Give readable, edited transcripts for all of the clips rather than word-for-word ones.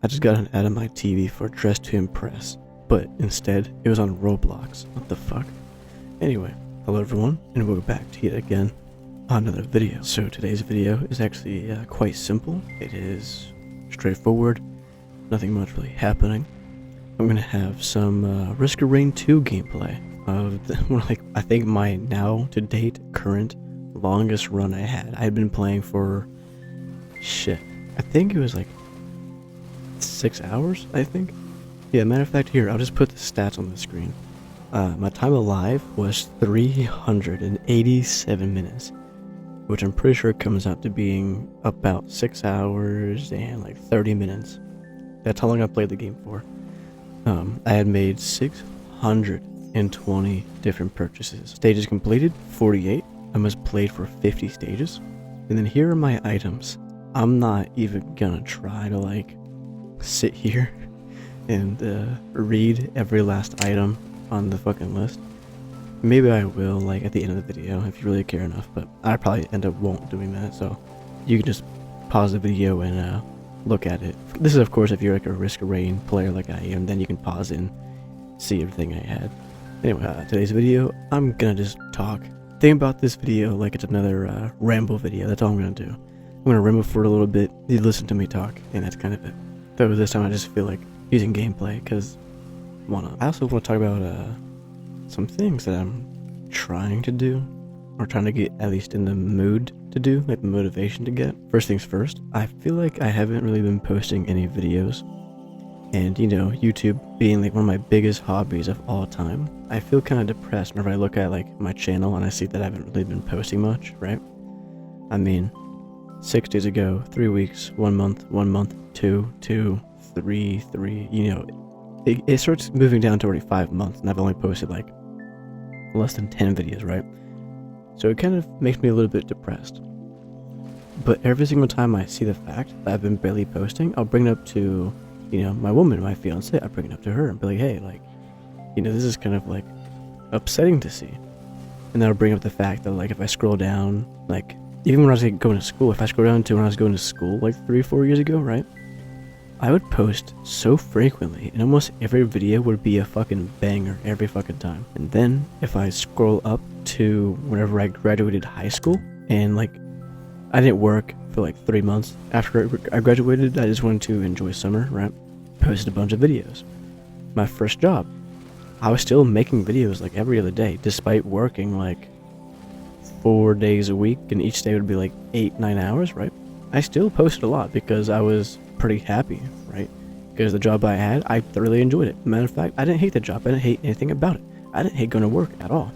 I just got an ad on my TV for Dress to Impress, but instead it was on Roblox. What the fuck? Anyway, hello everyone, and welcome back to yet again another video. So today's video is actually quite simple. It is straightforward, nothing much really happening. I'm gonna have some Risk of Rain 2 gameplay of I think my now to date current longest run I had. I had been playing for shit. I think it was like 6 hours, I think. Yeah, matter of fact, here, I'll just put the stats on the screen. My time alive was 387 minutes, which I'm pretty sure comes out to being about 6 hours and like 30 minutes. That's how long I played the game for. I had made 620 different purchases. Stages completed, 48. I must played for 50 stages. And then here are my items. I'm not even gonna try to like sit here and read every last item on the fucking list. Maybe I will like at the end of the video if you really care enough, but I probably end up won't doing that, so you can just pause the video and look at it. This is of course if you're like a Risk of Rain player like I am, then you can pause it and see everything I had. Anyway, today's video, I'm gonna just talk. Think about this video like it's another ramble video. That's all I'm gonna do. I'm gonna ramble for a little bit, you listen to me talk, and that's kind of it. Though this time I just feel like using gameplay, because I also want to talk about some things that I'm trying to do, or trying to get at least in the mood to do, like the motivation to get. First things first, I feel like I haven't really been posting any videos, and you know, YouTube being like one of my biggest hobbies of all time, I feel kind of depressed whenever I look at like my channel and I see that I haven't really been posting much, right? I mean, 6 days ago, 3 weeks, 1 month, 2, 3, you know, it starts moving down to already 5 months, and I've only posted like less than 10 videos, right? So it kind of makes me a little bit depressed. But every single time I see the fact that I've been barely posting, I'll bring it up to, you know, my woman, my fiance. I bring it up to her and be like, hey, like, you know, this is kind of like upsetting to see. And then I'll bring up the fact that like if I scroll down, like even when I was like, going to school, if I scroll down to when I was going to school like 3 or 4 years ago, right? I would post so frequently, and almost every video would be a fucking banger every fucking time. And then if I scroll up to whenever I graduated high school, and like I didn't work for like 3 months after I graduated, I just wanted to enjoy summer, right? Posted a bunch of videos. My first job, I was still making videos like every other day, despite working like 4 days a week, and each day would be like 8-9 hours, right? I still posted a lot because I was pretty happy, right? Because the job I had, I thoroughly enjoyed it. Matter of fact, I didn't hate the job. I didn't hate anything about it. I didn't hate going to work at all.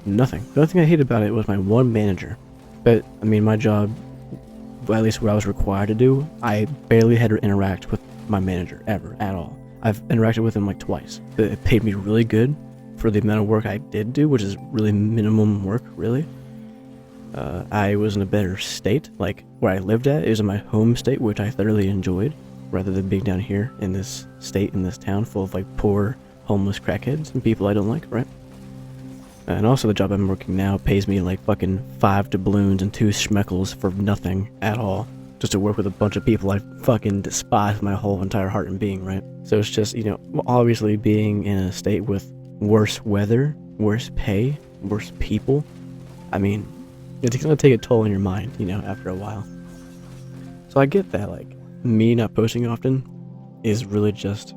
Nothing. The only thing I hated about it was my one manager. But, I mean, my job, well, at least what I was required to do, I barely had to interact with my manager ever, at all. I've interacted with him like twice. But it paid me really good for the amount of work I did do, which is really minimum work, really. I was in a better state, like where I lived at. It was in my home state, which I thoroughly enjoyed, rather than being down here in this state, in this town full of like poor, homeless crackheads and people I don't like, right? And also the job I'm working now pays me like fucking 5 doubloons and 2 schmeckles for nothing at all, just to work with a bunch of people I fucking despise with my whole entire heart and being, right? So it's just, you know, obviously being in a state with worse weather, worse pay, worse people, I mean, it's gonna take a toll on your mind, you know, after a while. So I get that, like, me not posting often is really just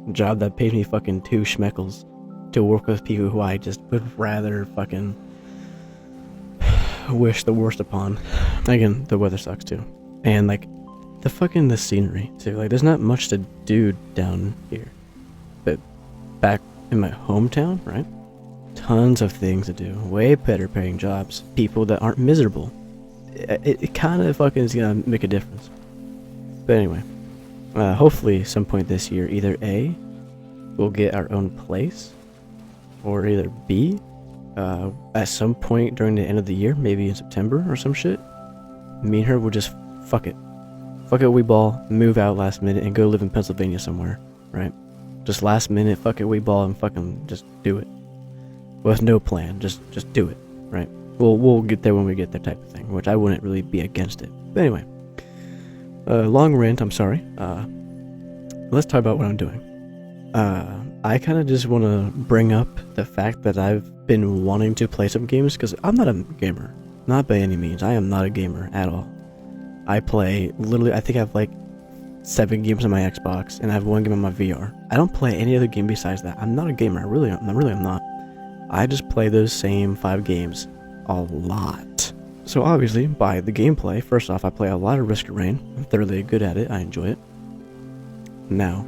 a job that pays me fucking 2 schmeckles to work with people who I just would rather fucking wish the worst upon. Again, the weather sucks too. And like, the scenery too. Like, there's not much to do down here. But back in my hometown, right? Tons of things to do, way better paying jobs, people that aren't miserable. It kind of fucking is gonna make a difference. But anyway, hopefully some point this year, either A, we'll get our own place, or either B, at some point during the end of the year, maybe in September or some shit, me and her will just fuck it, we ball, move out last minute and go live in Pennsylvania somewhere, right? Just last minute, fuck it, we ball and fucking just do it. With no plan, just do it, right? We'll get there when we get there type of thing, which I wouldn't really be against it. But anyway, long rant, I'm sorry. let's talk about what I'm doing. I kind of just want to bring up the fact that I've been wanting to play some games because I'm not a gamer. Not by any means. I am not a gamer at all. I play literally, I think I have like 7 games on my Xbox and I have 1 game on my VR. I don't play any other game besides that. I'm not a gamer. I'm not. I just play those same 5 games a lot. So obviously, by the gameplay, first off, I play a lot of Risk of Rain. I'm thoroughly good at it. I enjoy it. Now,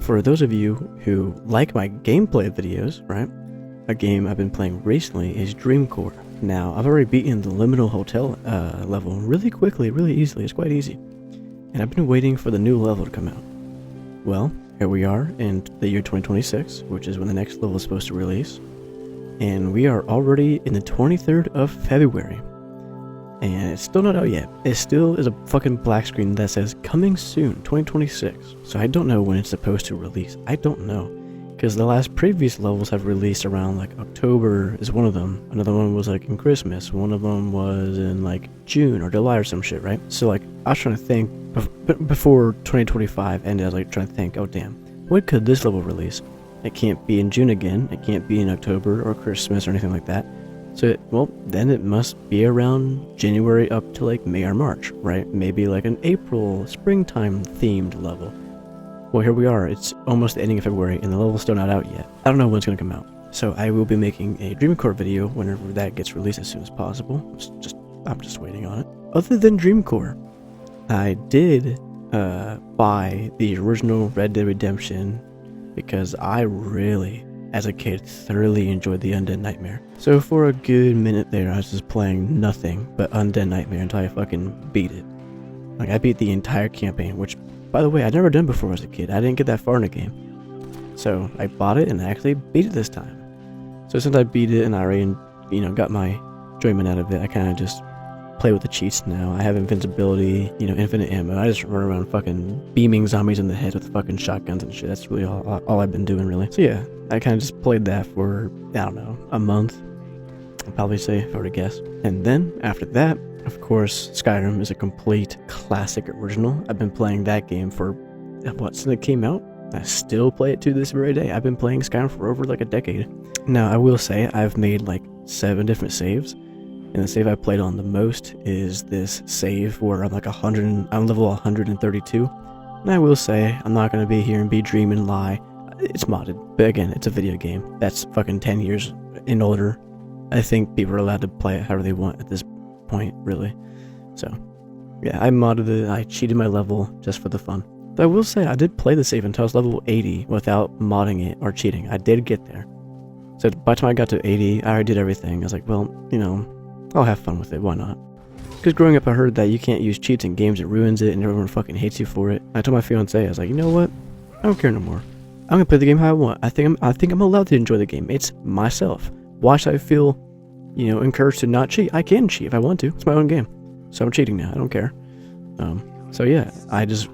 for those of you who like my gameplay videos, right? A game I've been playing recently is Dreamcore. Now, I've already beaten the Liminal Hotel level really quickly, really easily. It's quite easy. And I've been waiting for the new level to come out. Well, here we are in the year 2026, which is when the next level is supposed to release. And we are already in the 23rd of February. And it's still not out yet. It still is a fucking black screen that says coming soon, 2026. So I don't know when it's supposed to release. I don't know. Because the last previous levels have released around like October is one of them. Another one was like in Christmas. One of them was in like June or July or some shit, right? So like I was trying to think before 2025 ended. I was like trying to think, oh damn, when could this level release? It can't be in June again. It can't be in October or Christmas or anything like that. So, well, then it must be around January up to like May or March, right? Maybe like an April, springtime themed level. Well, here we are. It's almost the ending of February and the level's still not out yet. I don't know when it's going to come out. So I will be making a Dreamcore video whenever that gets released as soon as possible. I'm just waiting on it. Other than Dreamcore, I did buy the original Red Dead Redemption because I really, as a kid, thoroughly enjoyed the Undead Nightmare. So for a good minute there, I was just playing nothing but Undead Nightmare until I fucking beat it. Like, I beat the entire campaign, which, by the way, I'd never done before as a kid. I didn't get that far in the game. So I bought it and I actually beat it this time. So since I beat it and I already, got my enjoyment out of it, I kind of just play with the cheats now. I have invincibility, infinite ammo. I just run around fucking beaming zombies in the head with fucking shotguns and shit. That's really all I've been doing, really. So yeah, I kind of just played that for, I don't know, a month. I'd probably say, if I were to guess. And then, after that, of course, Skyrim is a complete classic original. I've been playing that game for, since it came out? I still play it to this very day. I've been playing Skyrim for over like a decade. Now, I will say, I've made like 7 different saves. And the save I played on the most is this save where I'm like I'm level 132. And I will say, I'm not going to be here and be dream and lie. It's modded, but again, it's a video game. That's fucking 10 years and older. I think people are allowed to play it however they want at this point, really. So, yeah, I modded it. I cheated my level just for the fun. But I will say, I did play the save until I was level 80 without modding it or cheating. I did get there. So by the time I got to 80, I already did everything. I was like, well, I'll have fun with it, why not? Because growing up I heard that you can't use cheats in games, it ruins it and everyone fucking hates you for it. I told my fiance, I was like, you know what? I don't care no more. I'm gonna play the game how I want. I think I'm allowed to enjoy the game. It's myself. Why should I feel, encouraged to not cheat? I can cheat if I want to. It's my own game. So I'm cheating now, I don't care. So yeah, I just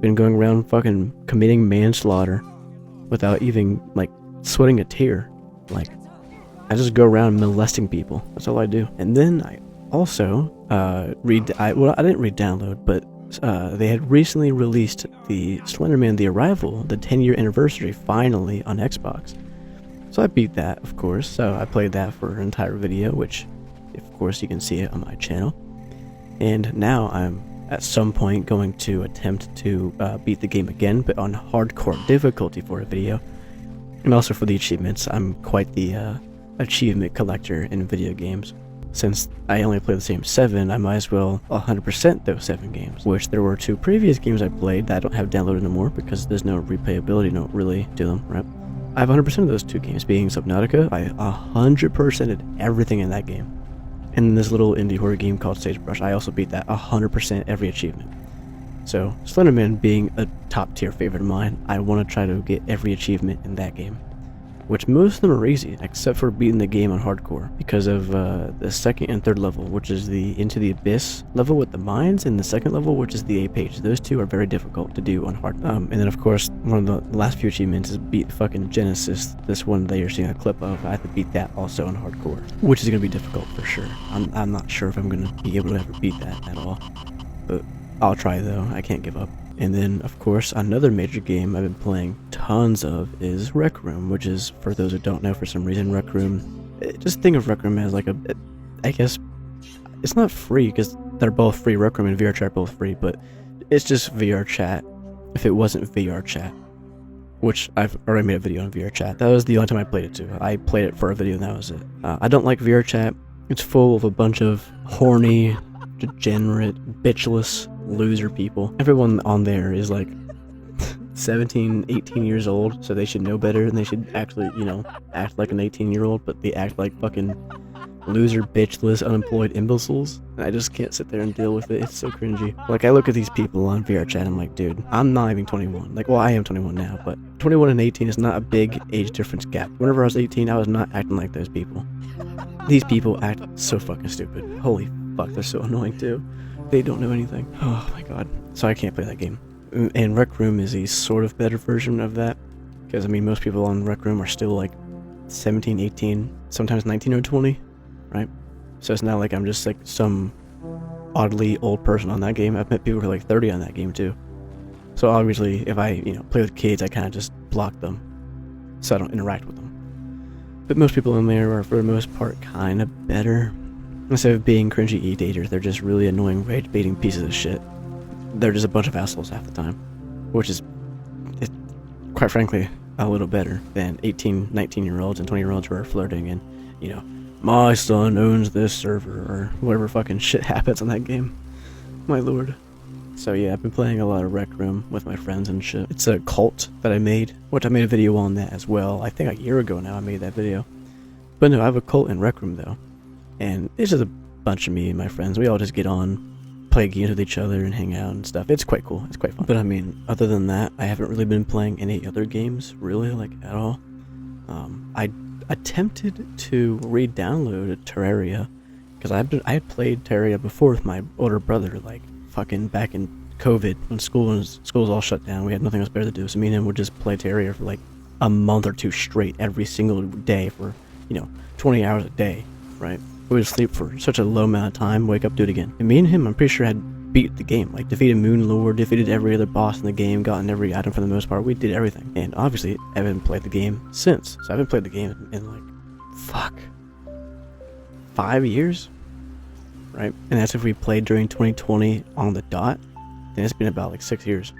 been going around fucking committing manslaughter without even like sweating a tear. Like, I just go around molesting people. That's all I do. And then I also I didn't re-download, but they had recently released the Slenderman: The Arrival, the 10-year anniversary, finally on Xbox. So I beat that, of course. So I played that for an entire video, which, of course, you can see it on my channel. And now I'm at some point going to attempt to beat the game again, but on hardcore difficulty for a video. And also for the achievements, I'm quite the achievement collector in video games. Since I only play the same 7, I might as well 100% those 7 games, which there were 2 previous games I played that I don't have downloaded anymore because there's no replayability, don't really do them, right? I have 100% of those 2 games, being Subnautica. I 100%ed everything in that game. And this little indie horror game called Sagebrush, I also beat that 100% every achievement. So, Slenderman being a top tier favorite of mine, I want to try to get every achievement in that game. Which most of them are easy, except for beating the game on hardcore, because of the 2nd and 3rd level, which is the Into the Abyss level with the mines, and the 2nd level, which is the A-Page. Those 2 are very difficult to do on hard. And then of course, one of the last few achievements is beat fucking Genesis, this one that you're seeing a clip of. I have to beat that also on hardcore, which is going to be difficult for sure. I'm not sure if I'm going to be able to ever beat that at all, but I'll try though. I can't give up. And then, of course, another major game I've been playing tons of is Rec Room, which is, for those who don't know for some reason, Rec Room, just think of Rec Room as like I guess, it's not free, because they're both free. Rec Room and VR Chat are both free, but it's just VR Chat if it wasn't VR Chat, which I've already made a video on VR Chat. That was the only time I played it too. I played it for a video and that was it. I don't like VR Chat. It's full of a bunch of horny, degenerate, bitchless, loser people. Everyone on there is like 17, 18 years old, so they should know better, and they should actually, act like an 18-year-old, but they act like fucking loser, bitchless, unemployed imbeciles. And I just can't sit there and deal with it. It's so cringy. Like, I look at these people on VR Chat, I'm like, dude, I'm not even 21. Like, well, I am 21 now, but 21 and 18 is not a big age difference gap. Whenever I was 18, I was not acting like those people. These people act so fucking stupid. Holy fuck, they're so annoying too. They don't know anything. Oh my god. So I can't play that game. And Rec Room is a sort of better version of that. Because, I mean, most people on Rec Room are still like 17, 18, sometimes 19 or 20, right? So it's not like I'm just like some oddly old person on that game. I've met people who are like 30 on that game too. So obviously, if I, play with kids, I kind of just block them so I don't interact with them. But most people in there are, for the most part, kind of better. Instead of being cringy e-daters, they're just really annoying, rage-baiting pieces of shit. They're just a bunch of assholes half the time. Which is, quite frankly, a little better than 18, 19-year-olds and 20-year-olds who are flirting and, my son owns this server, or whatever fucking shit happens on that game. My lord. So yeah, I've been playing a lot of Rec Room with my friends and shit. It's a cult that I made, which I made a video on that as well. I think a year ago now I made that video. But no, I have a cult in Rec Room though. And it's just a bunch of me and my friends. We all just get on, play games with each other and hang out and stuff. It's quite cool. It's quite fun. But I mean, other than that, I haven't really been playing any other games, really, like, at all. I attempted to re-download Terraria, because I had played Terraria before with my older brother, like, fucking back in COVID, when school was all shut down. We had nothing else better to do, so me and him would just play Terraria for like a month or two straight every single day for 20 hours a day, right? We would sleep for such a low amount of time, wake up, do it again. And me and him, I'm pretty sure, had beat the game, like defeated Moon Lord, defeated every other boss in the game, gotten every item for the most part. We did everything. And obviously I haven't played the game since, so I haven't played the game in like 5 years, right? And that's if we played during 2020 on the dot, then it's been about like 6 years.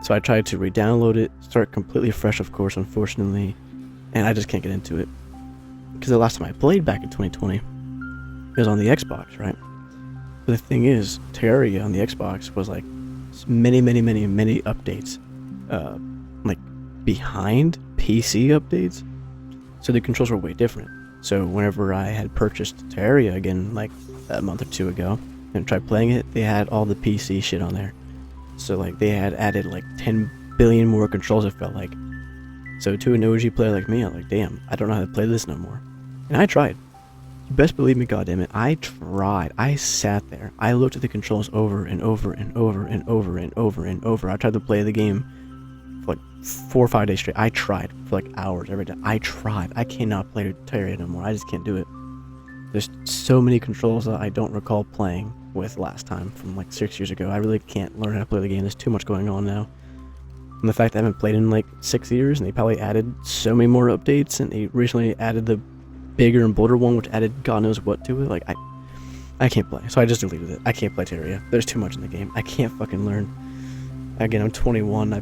So I tried to re-download it, start completely fresh, of course, unfortunately, and I just can't get into it. Because the last time I played back in 2020, it was on the Xbox, right? But the thing is, Terraria on the Xbox was like many updates, like behind PC updates, so the controls were way different. So whenever I had purchased Terraria again, like a month or two ago, and tried playing it, they had all the PC shit on there. So like they had added like 10 billion more controls, it felt like. So to an OG player like me, I'm like, damn, I don't know how to play this no more. And I tried. You best believe me, goddammit, I tried. I sat there. I looked at the controls over and over and over and over and over and over. I tried to play the game for like 4 or 5 days straight. I tried for like hours every day. I tried. I cannot play Terraria no more. I just can't do it. There's so many controls that I don't recall playing with last time from like 6 years ago. I really can't learn how to play the game. There's too much going on now. And the fact that I haven't played in like 6 years, and they probably added so many more updates, and they recently added the bigger and bolder one, which added God knows what to it. Like, I can't play. So I just deleted it. I can't play Terraria. There's too much in the game. I can't fucking learn. Again, I'm 21.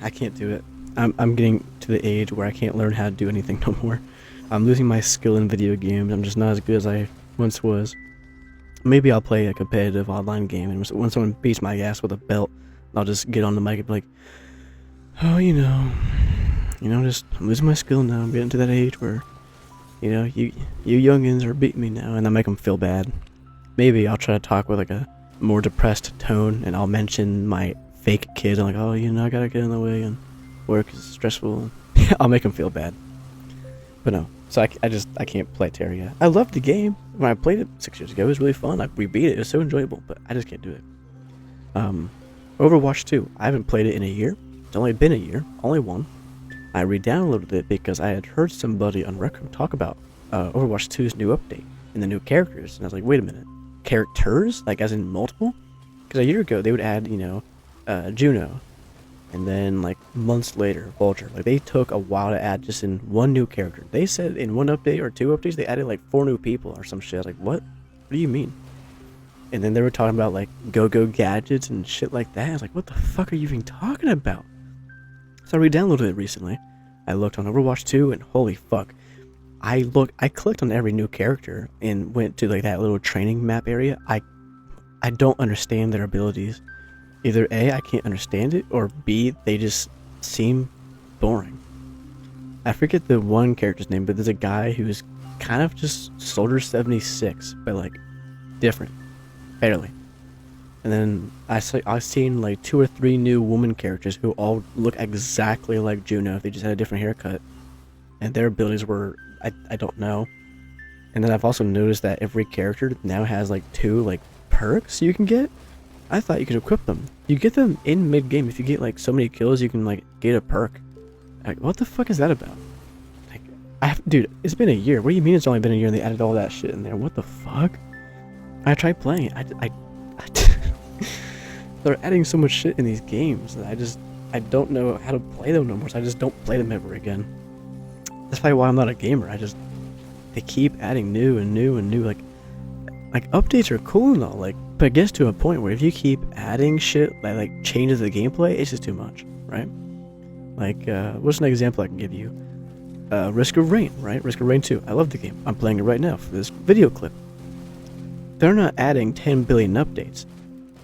I can't do it. I'm getting to the age where I can't learn how to do anything no more. I'm losing my skill in video games. I'm just not as good as I once was. Maybe I'll play a competitive online game, and when someone beats my ass with a belt, I'll just get on the mic and be like, oh, just I'm losing my skill now. I'm getting to that age where, you youngins are beating me now, and I make them feel bad. Maybe I'll try to talk with like a more depressed tone, and I'll mention my fake kids. I'm like, oh, I gotta get in the way, and work is stressful. I'll make them feel bad. But no, so I can't play Terraria. I loved the game. When I we it 6 years ago, it was really fun. We beat it. It was so enjoyable, but I just can't do it. Overwatch 2. I haven't played it in a year. It's only been a year. Only one. I re-downloaded it because I had heard somebody on record talk about Overwatch 2's new update and the new characters. And I was like, wait a minute. Characters? Like as in multiple? Because a year ago they would add, Juno, and then like months later, Vulture. Like they took a while to add just in one new character. They said in one update or two updates they added like 4 new people or some shit. I was like, what? What do you mean? And then they were talking about like go-go gadgets and shit like that. I was like, what the fuck are you even talking about? So I re-downloaded it recently. I looked on Overwatch 2 and holy fuck. I clicked on every new character and went to like that little training map area. I don't understand their abilities. Either A, I can't understand it, or B, they just seem boring. I forget the one character's name, but there's a guy who's kind of just Soldier 76, but like different. Barely. And then I've seen like 2 or 3 new woman characters who all look exactly like Juno if they just had a different haircut. And their abilities were, I don't know. And then I've also noticed that every character now has like 2 like perks you can get. I thought you could equip them. You get them in mid-game. If you get like so many kills, you can like get a perk. Like, what the fuck is that about? Like, dude, it's been a year. What do you mean it's only been a year and they added all that shit in there? What the fuck? I tried playing it. They're adding so much shit in these games that I don't know how to play them no more, so I just don't play them ever again. That's probably why I'm not a gamer. They keep adding new and new and new. Like updates are cool and all, like, but it gets to a point where if you keep adding shit that like changes the gameplay, it's just too much, right? Like, what's an example I can give you? Risk of Rain, right? Risk of Rain 2. I love the game. I'm playing it right now for this video clip. They're not adding 10 billion updates.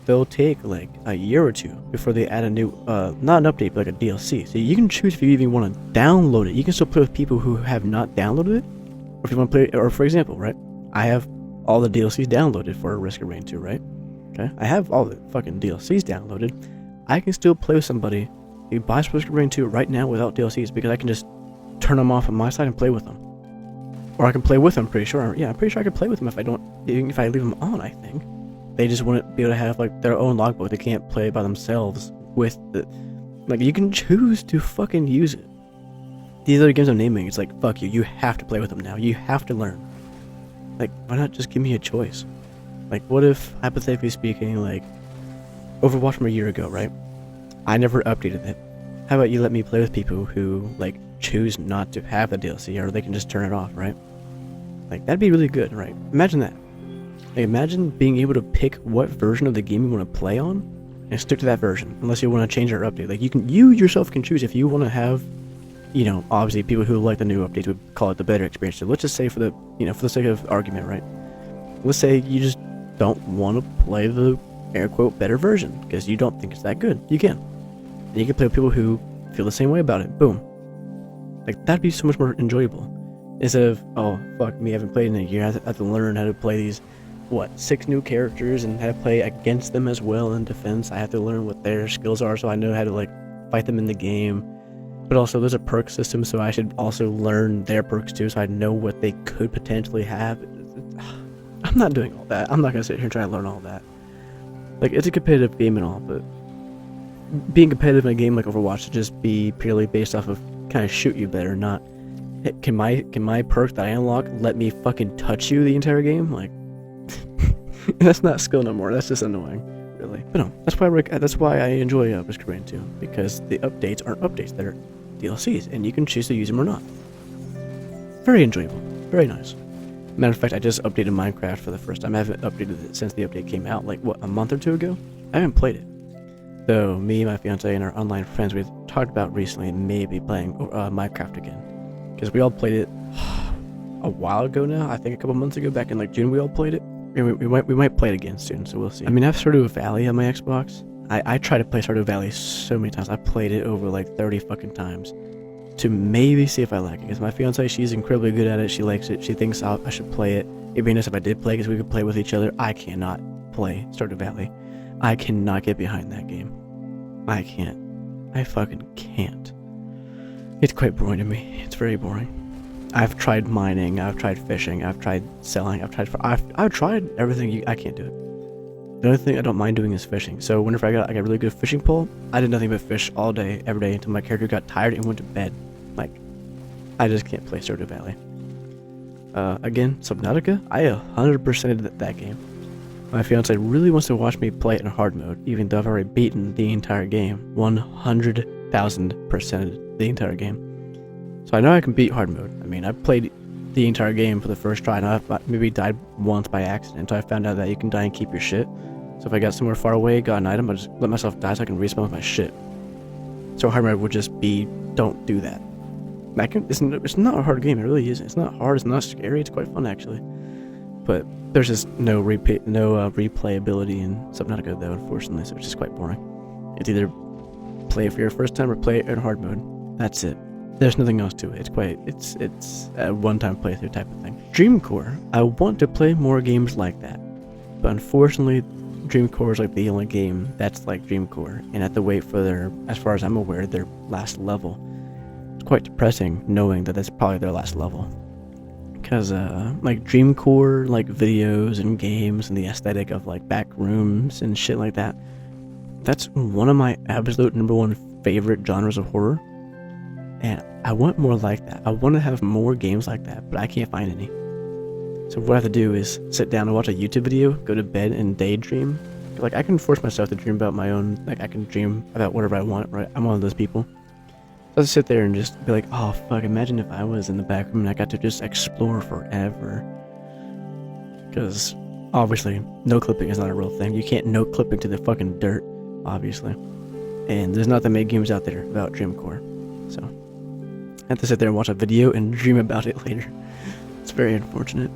They'll take like a year or 2 before they add a new, not an update, but like a DLC. So you can choose if you even want to download it. You can still play with people who have not downloaded it. Or if you want to play, or for example, right? I have all the DLCs downloaded for Risk of Rain 2, right? Okay, I have all the fucking DLCs downloaded. I can still play with somebody who buys Risk of Rain 2 right now without DLCs because I can just turn them off on my side and play with them. Or I can play with them, pretty sure. Yeah, I'm pretty sure I can play with them if I leave them on, I think. They just wouldn't be able to have like their own logbook. They can't play by themselves with the... Like, you can choose to fucking use it. These other games I'm naming, it's like, fuck you, you have to play with them now. You have to learn. Like, why not just give me a choice? Like, what if, hypothetically speaking, like, Overwatch from a year ago, right? I never updated it. How about you let me play with people who, like, choose not to have the DLC, or they can just turn it off, right? Like, that'd be really good, right? Imagine that. Like, imagine being able to pick what version of the game you want to play on, and stick to that version, unless you want to change or update. Like, you yourself can choose if you want to have, you know, obviously people who like the new updates would call it the better experience. So let's just say for the sake of argument, right? Let's say you just don't want to play the air quote better version because you don't think it's that good. You can. And you can play with people who feel the same way about it. Boom. Like, that'd be so much more enjoyable. Instead of, oh, fuck me, I haven't played in a year. I have to learn how to play these, 6 new characters and how to play against them as well in defense. I have to learn what their skills are so I know how to, like, fight them in the game. But also, there's a perk system, so I should also learn their perks too, so I know what they could potentially have. I'm not doing all that. I'm not gonna sit here and try to learn all that. Like, it's a competitive game and all, but being competitive in a game like Overwatch should just be purely based off of kind of shoot you better, not can my perk that I unlock let me fucking touch you the entire game? Like, that's not skill no more. That's just annoying, really. But no, that's why I enjoy Risk of Rain 2, because the updates aren't updates; they're DLCs, and you can choose to use them or not. Very enjoyable, very nice. Matter of fact, I just updated Minecraft for the first time. I haven't updated it since the update came out, like, what, a month or 2 ago? I haven't played it. So, me, my fiance, and our online friends, we've talked about recently maybe playing Minecraft again. Because we all played it a while ago now. I think a couple months ago, back in, like, June, we all played it. And we might play it again soon, so we'll see. I mean, I have Stardew Valley on my Xbox. I tried to play Stardew Valley so many times. I played it over, like, 30 fucking times. To maybe see if I like it, because my fiance, she's incredibly good at it. She likes it. She thinks I should play it. It'd be nice if I did play, because we could play with each other. I cannot play Stardew Valley. I cannot get behind that game. I can't. I fucking can't. It's quite boring to me. It's very boring. I've tried mining. I've tried fishing. I've tried selling. I've tried everything. I can't do it. The only thing I don't mind doing is fishing. So whenever I got a really good fishing pole, I did nothing but fish all day, every day, until my character got tired and went to bed. Like, I just can't play Stardew Valley. Again, Subnautica, I 100%ed that game. My fiance really wants to watch me play it in hard mode, even though I've already beaten the entire game. 100,000% the entire game. So I know I can beat hard mode. I mean, I played the entire game for the first try, and I maybe died once by accident, so I found out that you can die and keep your shit. So if I got somewhere far away, got an item, I just let myself die so I can respawn with my shit. So hard mode would just be, don't do that. It's not a hard game, it really isn't. It's not hard, it's not scary, it's quite fun actually. But there's just no replayability in Subnautica though, unfortunately, so it's just quite boring. It's either play it for your first time or play it in hard mode. That's it. There's nothing else to it. It's a one-time playthrough type of thing. Dreamcore. I want to play more games like that, but unfortunately, Dreamcore is like the only game that's like Dreamcore, and I have to wait for their, as far as I'm aware, their last level. It's quite depressing knowing that that's probably their last level, because like Dreamcore, like videos and games and the aesthetic of like back rooms and shit like that. That's one of my absolute #1 favorite genres of horror. And I want more like that. I want to have more games like that, but I can't find any. So what I have to do is sit down and watch a YouTube video, go to bed and daydream. Like I can force myself to dream about my own, like I can dream about whatever I want, right? I'm one of those people. So I'll sit there and just be like, oh fuck, imagine if I was in the back room and I got to just explore forever. Because obviously, no clipping is not a real thing. You can't no clipping to the fucking dirt, obviously. And there's not that many games out there about Dreamcore. So I have to sit there and watch a video and dream about it later. It's very unfortunate.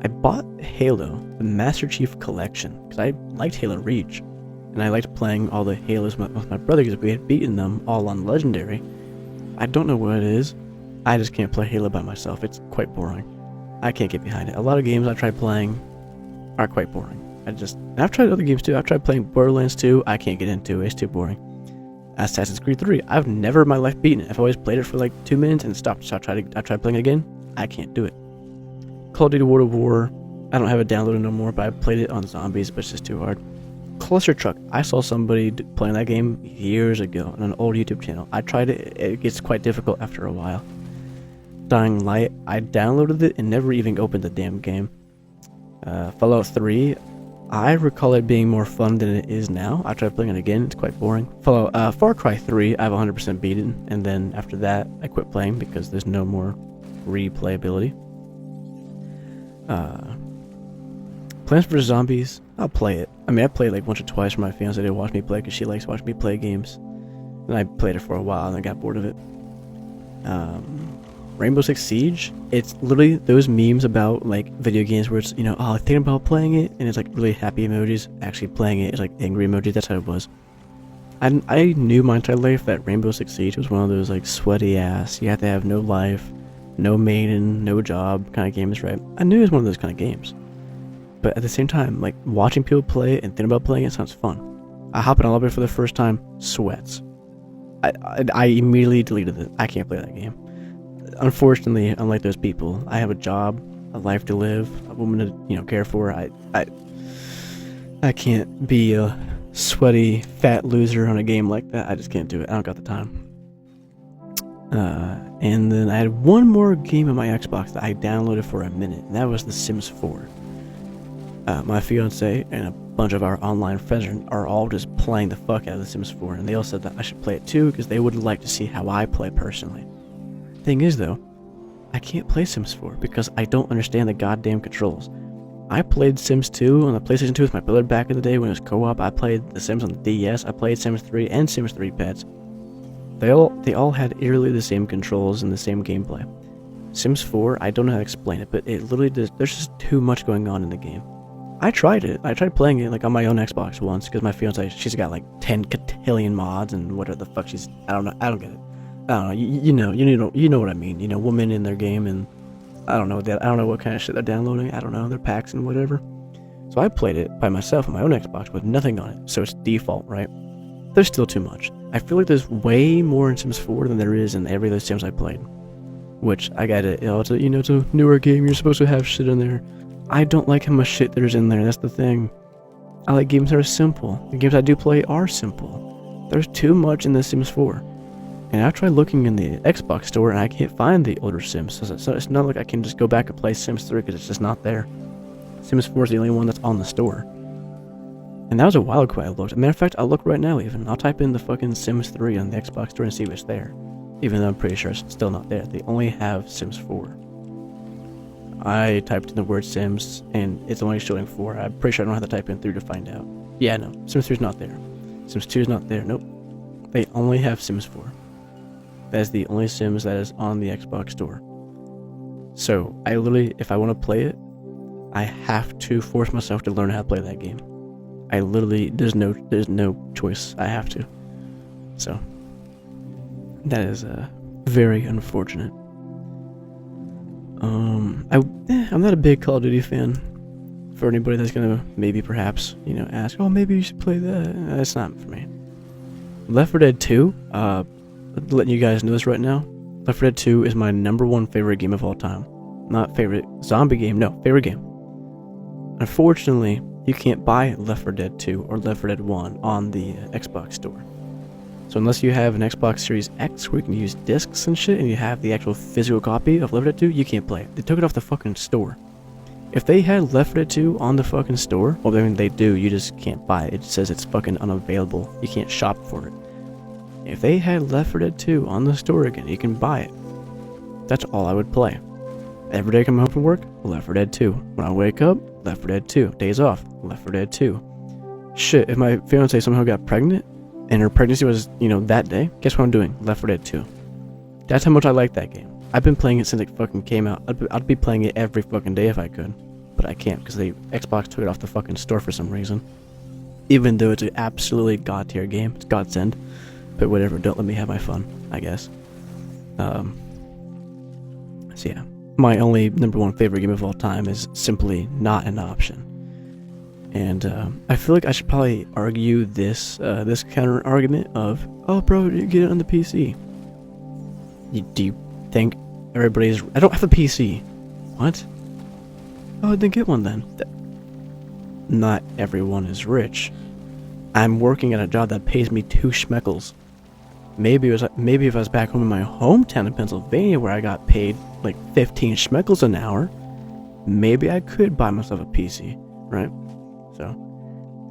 I bought Halo, the Master Chief Collection, because I liked Halo Reach, and I liked playing all the Halos with my brother because we had beaten them all on Legendary. I don't know what it is. I just can't play Halo by myself. It's quite boring. I can't get behind it. A lot of games I tried playing are quite boring. I've tried other games too. I've tried playing Borderlands 2. I can't get into it. It's too boring. Assassin's Creed 3. I've never in my life beaten it. I've always played it for like 2 minutes and stopped. So I tried playing it again. I can't do it. Call of Duty World of War. I don't have it downloaded no more, but I played it on zombies, but it's just too hard. Cluster Truck. I saw somebody playing that game years ago on an old YouTube channel. I tried it. It gets quite difficult after a while. Dying Light. I downloaded it and never even opened the damn game. Fallout 3. I recall it being more fun than it is now. I tried playing it again, it's quite boring. Far Cry 3, I've 100% beaten, and then after that, I quit playing because there's no more replayability. Plants vs. Zombies, I'll play it. I mean, I played like once or twice for my fiance to watch me play because she likes watching me play games. And I played it for a while and I got bored of it. Rainbow Six Siege, it's literally those memes about like video games where it's, oh, thinking about playing it, and it's like really happy emojis. Actually playing it is like angry emojis. That's how it was. I knew my entire life that Rainbow Six Siege was one of those like sweaty ass, you have to have no life, no maiden, no job kind of games, right? I knew it was one of those kind of games. But at the same time, like watching people play it and thinking about playing it sounds fun. I hop in a lobby for the first time, sweats. I immediately deleted it. I can't play that game. Unfortunately, unlike those people, I have a job, a life to live, a woman to care for. I can't be a sweaty fat loser on a game like that. I just can't do it. I don't got the time. And then I had one more game on my Xbox that I downloaded for a minute, and that was The Sims 4. My fiance and a bunch of our online friends are all just playing the fuck out of The Sims 4, and they all said that I should play it too because they would like to see how I play personally. Thing is though, I can't play Sims 4 because I don't understand the goddamn controls. I played Sims 2 on the PlayStation 2 with my brother back in the day when it was co-op. I played The Sims on the DS. I played Sims 3 and Sims 3 Pets. They all had eerily the same controls and the same gameplay. Sims 4, I don't know how to explain it, but it literally there's just too much going on in the game. I tried it. I tried playing it like on my own Xbox once because my fiance, she's got like 10 cotillion mods and whatever the fuck I don't know. I don't get it. I don't know. You know what I mean. Women in their game, and I don't know what kind of shit they're downloading. I don't know, their packs and whatever. So I played it by myself on my own Xbox with nothing on it, so it's default, right? There's still too much. I feel like there's way more in Sims 4 than there is in every of those Sims I played. Which I get it. It's a newer game. You're supposed to have shit in there. I don't like how much shit there's in there. That's the thing. I like games that are simple. The games I do play are simple. There's too much in The Sims 4. And I tried looking in the Xbox store and I can't find the older Sims. So it's not like I can just go back and play Sims 3 because it's just not there. Sims 4 is the only one that's on the store. And that was a while ago I looked. As a matter of fact, I'll look right now even. I'll type in the fucking Sims 3 on the Xbox store and see if it's there. Even though I'm pretty sure it's still not there. They only have Sims 4. I typed in the word Sims, and it's only showing 4. I'm pretty sure I don't have to type in 3 to find out. Yeah, no. Sims 3 is not there. Sims 2 is not there. Nope. They only have Sims 4. That is the only Sims that is on the Xbox store. So, I literally, if I want to play it, I have to force myself to learn how to play that game. I literally, there's no choice. I have to. So, that is very unfortunate. I'm not a big Call of Duty fan. For anybody that's gonna maybe perhaps, ask, oh, maybe you should play that. That's not for me. Left 4 Dead 2, letting you guys know this right now. Left 4 Dead 2 is my #1 favorite game of all time. Not favorite zombie game, no, favorite game. Unfortunately, you can't buy Left 4 Dead 2 or Left 4 Dead 1 on the Xbox store. So unless you have an Xbox Series X where you can use discs and shit and you have the actual physical copy of Left 4 Dead 2, you can't play it. They took it off the fucking store. If they had Left 4 Dead 2 on the fucking store, well, I mean, they do, you just can't buy it. It says it's fucking unavailable. You can't shop for it. If they had Left 4 Dead 2 on the store again, you can buy it. That's all I would play. Every day I come home from work, Left 4 Dead 2. When I wake up, Left 4 Dead 2. Days off, Left 4 Dead 2. Shit, if my fiance somehow got pregnant, and her pregnancy was, that day, guess what I'm doing? Left 4 Dead 2. That's how much I like that game. I've been playing it since it fucking came out. I'd be playing it every fucking day if I could. But I can't, because the Xbox took it off the fucking store for some reason. Even though it's an absolutely god tier game. It's godsend. But whatever, don't let me have my fun, I guess. So yeah. My only #1 favorite game of all time is simply not an option. And I feel like I should probably argue this counter argument of, oh bro, you get it on the PC. Do you think everybody's... I don't have a PC. What? Oh, then get one then. Not everyone is rich. I'm working at a job that pays me 2 schmeckles. Maybe if I was back home in my hometown in Pennsylvania where I got paid like 15 schmeckles an hour, maybe I could buy myself a PC, right? So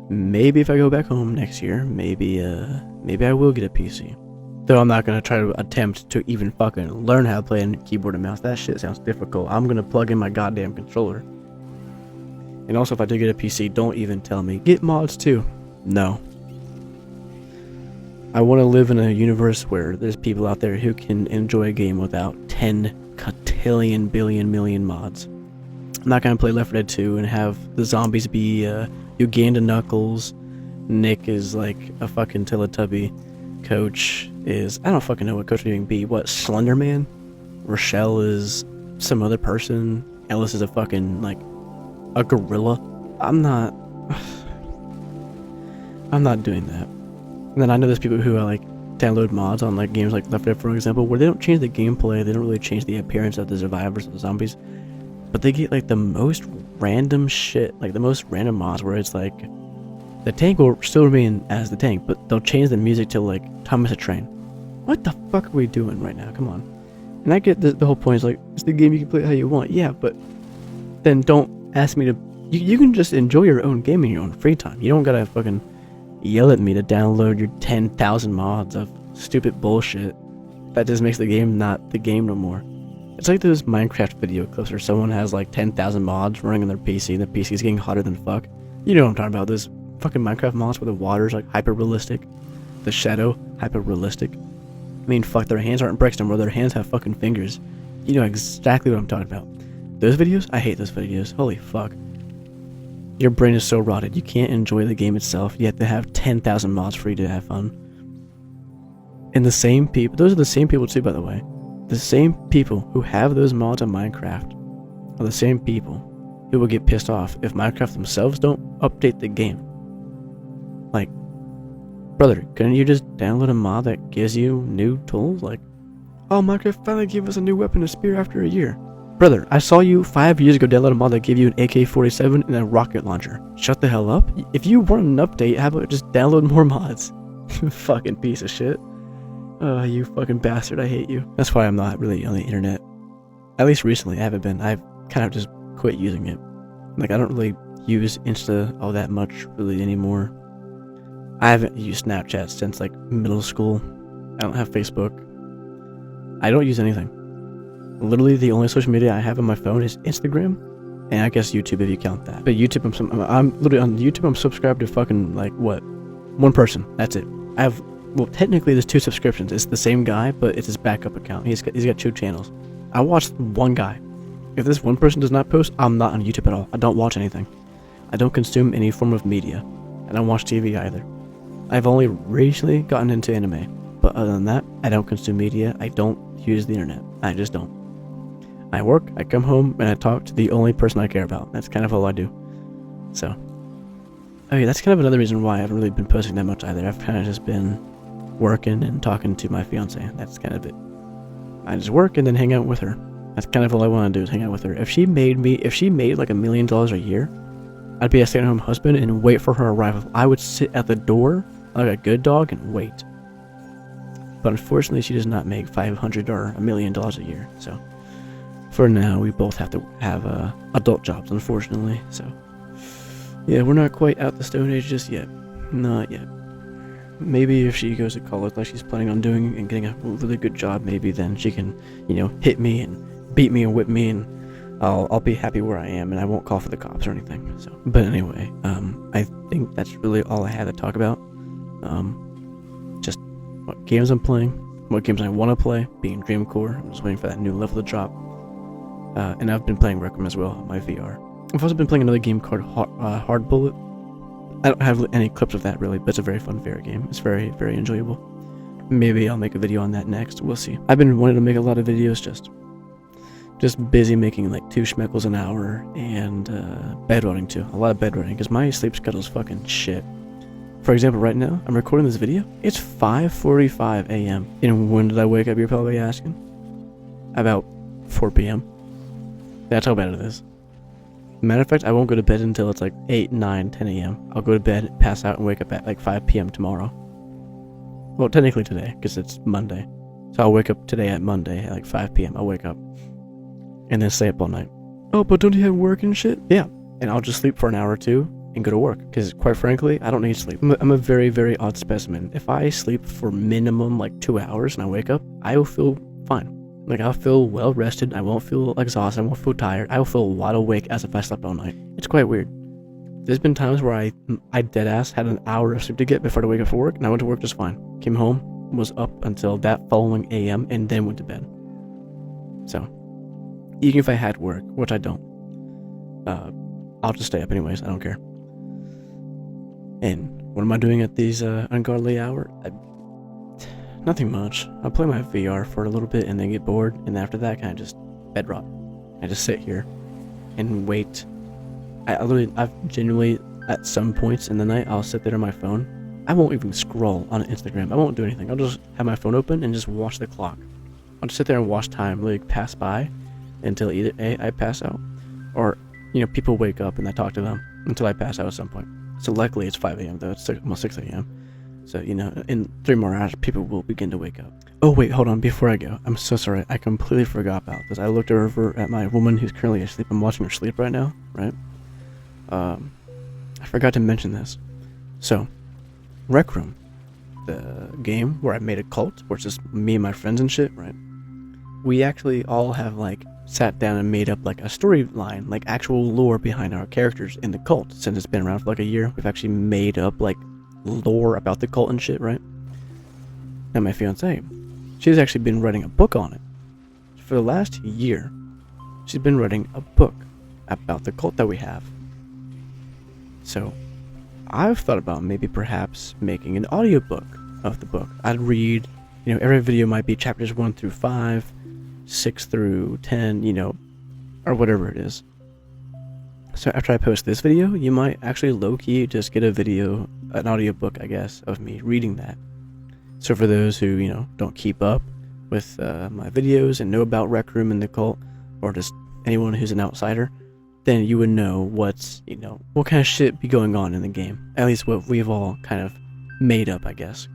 maybe if I go back home next year, maybe I will get a PC. Though I'm not gonna try to attempt to even fucking learn how to play a keyboard and mouse. That shit sounds difficult. I'm gonna plug in my goddamn controller. And also, if I do get a PC, don't even tell me get mods too. No. I want to live in a universe where there's people out there who can enjoy a game without 10 cotillion billion million mods. I'm not gonna play Left 4 Dead 2 and have the zombies be Uganda Knuckles, Nick is like a fucking Teletubby, Coach is... I don't fucking know what Coach would even be. What, Slenderman? Rochelle is some other person. Ellis is a fucking, like, a gorilla. I'm not doing that. And then I know there's people who like download mods on like games like Left 4 Dead, for example, where they don't change the gameplay, they don't really change the appearance of the survivors or the zombies, but they get like the most random shit, like the most random mods where it's like the tank will still remain as the tank, but they'll change the music to like Thomas the Train. What the fuck are we doing right now? Come on. And I get the whole point is like, it's the game, you can play it how you want. Yeah, but then don't ask me to... You can just enjoy your own game in your own free time. You don't gotta fucking yell at me to download your 10,000 mods of stupid bullshit. That just makes the game not the game no more. It's like those Minecraft video clips where someone has like 10,000 mods running on their PC and the PC is getting hotter than fuck. You know what I'm talking about, those fucking Minecraft mods where the water's like hyper realistic, the shadow hyper realistic. I mean, fuck, their hands aren't bricks no more, their hands have fucking fingers. You know exactly what I'm talking about. Those videos? I hate those videos. Holy fuck. Your brain is so rotted, you can't enjoy the game itself, you have to have 10,000 mods for you to have fun. And the same people, those are the same people too, by the way. The same people who have those mods on Minecraft are the same people who will get pissed off if Minecraft themselves don't update the game. Like, brother, couldn't you just download a mod that gives you new tools? Like, oh, Minecraft finally gave us a new weapon, a spear, after a year. Brother, I saw you 5 years ago download a mod that gave you an AK-47 and a rocket launcher. Shut the hell up. If you want an update, how about just download more mods? Fucking piece of shit. Oh, you fucking bastard, I hate you. That's why I'm not really on the internet. At least recently, I haven't been. I've kind of just quit using it. Like, I don't really use Insta all that much really anymore. I haven't used Snapchat since like middle school. I don't have Facebook. I don't use anything. Literally the only social media I have on my phone is Instagram, and I guess YouTube if you count that. But YouTube, I'm literally on YouTube. I'm subscribed to fucking like what, one person. That's it. I have, well, technically there's 2 subscriptions. It's the same guy, but it's his backup account. He's got 2 channels. I watch one guy. If this one person does not post, I'm not on YouTube at all. I don't watch anything. I don't consume any form of media. I don't watch TV either. I've only recently gotten into anime, but other than that, I don't consume media. I don't use the internet. I just don't. I work, I come home, and I talk to the only person I care about. That's kind of all I do. So, okay, that's kind of another reason why I haven't really been posting that much either. I've kind of just been working and talking to my fiance. That's kind of it. I just work and then hang out with her. That's kind of all I want to do is hang out with her. If she made like $1 million a year, I'd be a stay-at-home husband and wait for her arrival. I would sit at the door like a good dog and wait. But unfortunately, she does not make $500 or $1 million a year. So for now, we both have to have adult jobs, unfortunately. So yeah, we're not quite out the Stone Age just yet. Not yet. Maybe if she goes to college like she's planning on doing and getting a really good job, maybe then she can, hit me and beat me and whip me, and I'll be happy where I am, and I won't call for the cops or anything. So, but anyway, I think that's really all I had to talk about. Just what games I'm playing, what games I want to play, being Dream Core. I'm just waiting for that new level to drop. And I've been playing Rec Room as well on my VR. I've also been playing another game called Hard Bullet. I don't have any clips of that really, but it's a very fun VR game. It's very, very enjoyable. Maybe I'll make a video on that next. We'll see. I've been wanting to make a lot of videos, just busy making like 2 schmeckles an hour and bedrotting too. A lot of bedrotting because my sleep schedule's fucking shit. For example, right now, I'm recording this video. It's 5:45 a.m. And when did I wake up, you're probably asking? About 4 p.m. That's how bad it is. Matter of fact, I won't go to bed until it's like 8, 9, 10 a.m. I'll go to bed, pass out, and wake up at like 5 p.m. tomorrow. Well, technically today, because it's Monday. So I'll wake up today at Monday at like 5 p.m. I'll wake up. And then stay up all night. Oh, but don't you have work and shit? Yeah. And I'll just sleep for an hour or 2 and go to work. Because quite frankly, I don't need sleep. I'm a very, very odd specimen. If I sleep for minimum like 2 hours and I wake up, I will feel fine. Like, I'll feel well rested. I won't feel exhausted. I won't feel tired. I will feel wide awake as if I slept all night. It's quite weird. There's been times where I deadass had an hour of sleep to get before I wake up for work, and I went to work just fine. Came home, was up until that following AM, and then went to bed. So, even if I had work, which I don't, I'll just stay up anyways. I don't care. And what am I doing at these ungodly hours? Nothing much. I'll play my VR for a little bit and then get bored, and after that, I kind of just bed rot. I just sit here and wait. I've genuinely, at some points in the night, I'll sit there on my phone. I won't even scroll on Instagram. I won't do anything. I'll just have my phone open and just watch the clock. I'll just sit there and watch time like pass by until either A, I pass out, or people wake up and I talk to them until I pass out at some point. So luckily it's 5 a.m. though. It's almost 6 a.m. So, in 3 more hours, people will begin to wake up. Oh, wait, hold on. Before I go, I'm so sorry. I completely forgot about this. I looked over at my woman who's currently asleep. I'm watching her sleep right now, right? I forgot to mention this. So, Rec Room, the game where I made a cult, where it's just me and my friends and shit, right? We actually all have, sat down and made up, a storyline, actual lore behind our characters in the cult. Since it's been around for, a year, we've actually made up, lore about the cult and shit, right? And my fiance, she's actually been writing a book on it. For the last year, she's been writing a book about the cult that we have. So, I've thought about maybe perhaps making an audiobook of the book. I'd read, every video might be chapters 1 through 5, 6 through 10, or whatever it is. So after I post this video, you might actually low-key just get an audiobook, I guess, of me reading that. So for those who, don't keep up with my videos and know about Rec Room and the cult, or just anyone who's an outsider, then you would know what kind of shit be going on in the game. At least what we've all kind of made up, I guess.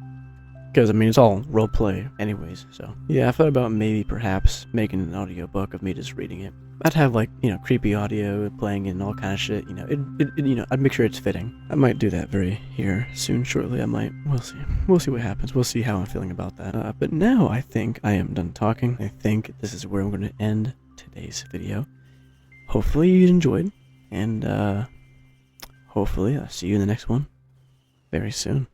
Because, it's all roleplay anyways, so. Yeah, I thought about maybe perhaps making an audiobook of me just reading it. I'd have like, you know, creepy audio playing and all kind of shit. You know, you know, I'd make sure it's fitting. I might do that very here soon, shortly. I might. We'll see. We'll see what happens. We'll see how I'm feeling about that. But now I think I am done talking. I think this is where I'm going to end today's video. Hopefully you enjoyed, and hopefully I'll see you in the next one very soon.